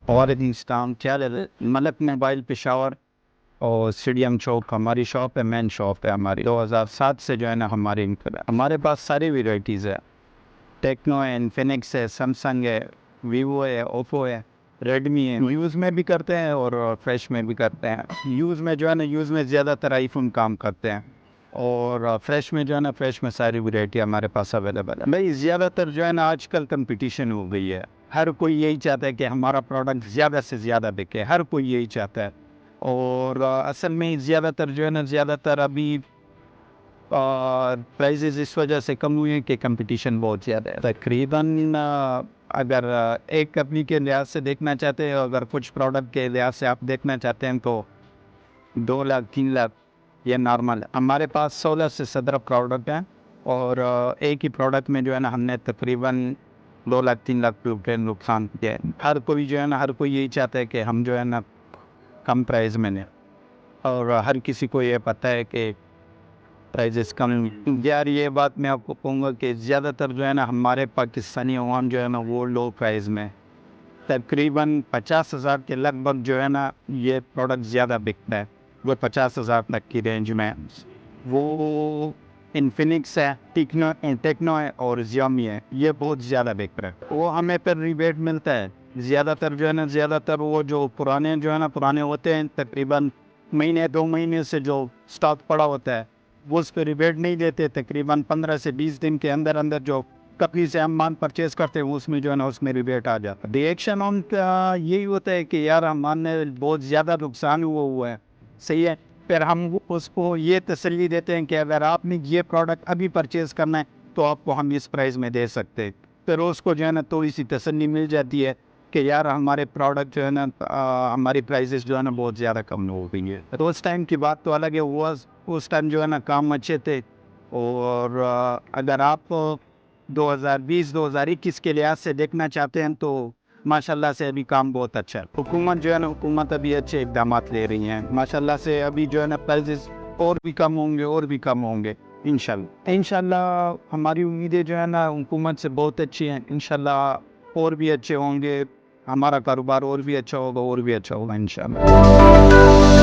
وعلیکم السلام، کیا ملک موبائل پشاور اور اسٹیڈیم چوک ہماری شاپ ہے، مین شاپ ہے ہماری 2007 سے جو ہے نا ہمارے پاس ساری ویرائٹیز ہے. ٹیکنو ہے، انفینکس ہے، سمسنگ ہے، ویوو ہے، اوپو ہے، ریڈمی ہے. یوز میں بھی کرتے ہیں اور فریش میں بھی کرتے ہیں. یوز میں جو ہے نا زیادہ تر آئی فون کام کرتے ہیں، اور فریش میں جو ہے نا فریش میں ساری ویرائٹی ہمارے پاس اویلیبل ہے. بھائی زیادہ تر جو ہے نا آج کل کمپٹیشن ہو گئی ہے، ہر کوئی یہی چاہتا ہے کہ ہمارا پروڈکٹ زیادہ سے زیادہ بکے، ہر کوئی یہی چاہتا ہے. اور اصل میں زیادہ تر جو ہے نا ابھی پرائزز اس وجہ سے کم ہوئے ہیں کہ کمپٹیشن بہت زیادہ ہے. تقریباً اگر ایک کمپنی کے لحاظ سے دیکھنا چاہتے ہیں، اگر کچھ پروڈکٹ کے لحاظ سے آپ دیکھنا چاہتے ہیں تو 2 لاکھ 3 لاکھ یہ نارمل ہے. ہمارے پاس 16 سے 17 پروڈکٹ ہیں، اور ایک ہی پروڈکٹ میں جو ہے نا ہم نے تقریباً 2 لاکھ 3 لاکھ روپے نقصان کیا ہے. ہر کوئی یہی چاہتا ہے کہ ہم جو ہے نا کم پرائز میں لیں، اور ہر کسی کو یہ پتہ ہے کہ پرائزز کم. یار یہ بات میں آپ کو کہوں گا کہ زیادہ تر جو ہے نا ہمارے پاکستانی عوام جو ہے نا وہ لو پرائز میں تقریباً 50,000 کے لگ بھگ جو ہے نا یہ پروڈکٹ زیادہ بکتا ہے. وہ 50,000 تک کی رینج میں وہ انفینکس ہے، ٹیکنو ہے اور زیومی ہے، یہ بہت زیادہ بک رہا ہے. وہ ہمیں پھر ریبیٹ ملتا ہے. زیادہ تر وہ جو پرانے ہوتے ہیں، تقریباً مہینے 2 مہینے سے جو اسٹاک پڑا ہوتا ہے وہ اس پہ ریبیٹ نہیں دیتے. تقریباً 15 سے 20 دن کے اندر جو کبھی سے ہم مال پرچیز کرتے ہیں اس میں جو ہے نا اس میں ریبیٹ آ جاتا ہے. ریئیکشن ان کا یہی ہوتا ہے کہ یار ہمارے بہت زیادہ نقصان ہوا ہے، صحیح ہے. پھر ہم اس کو یہ تسلی دیتے ہیں کہ اگر آپ نے یہ پروڈکٹ ابھی پرچیز کرنا ہے تو آپ کو ہم اس پرائز میں دے سکتے ہیں. پھر اس کو جو ہے نا تھوڑی سی تسلی مل جاتی ہے کہ یار ہمارے پروڈکٹ جو ہے نا ہماری پرائزز جو ہے نا بہت زیادہ کم ہو گئی ہے. تو اس ٹائم کی بات تو الگ ہے، اس ٹائم جو ہے نا کام اچھے تھے. اور اگر آپ 2020-2021 کے لحاظ سے دیکھنا چاہتے ہیں تو ماشاءاللہ سے ابھی کام بہت اچھا ہے. حکومت ابھی اچھے اقدامات لے رہی ہیں ماشاءاللہ سے. ابھی جو ہے نا پرائزز اور بھی کم ہوں گے انشاءاللہ. ہماری امیدیں جو ہے نا حکومت سے بہت اچھی ہیں. انشاءاللہ اور بھی اچھے ہوں گے، ہمارا کاروبار اور بھی اچھا ہوگا انشاءاللہ.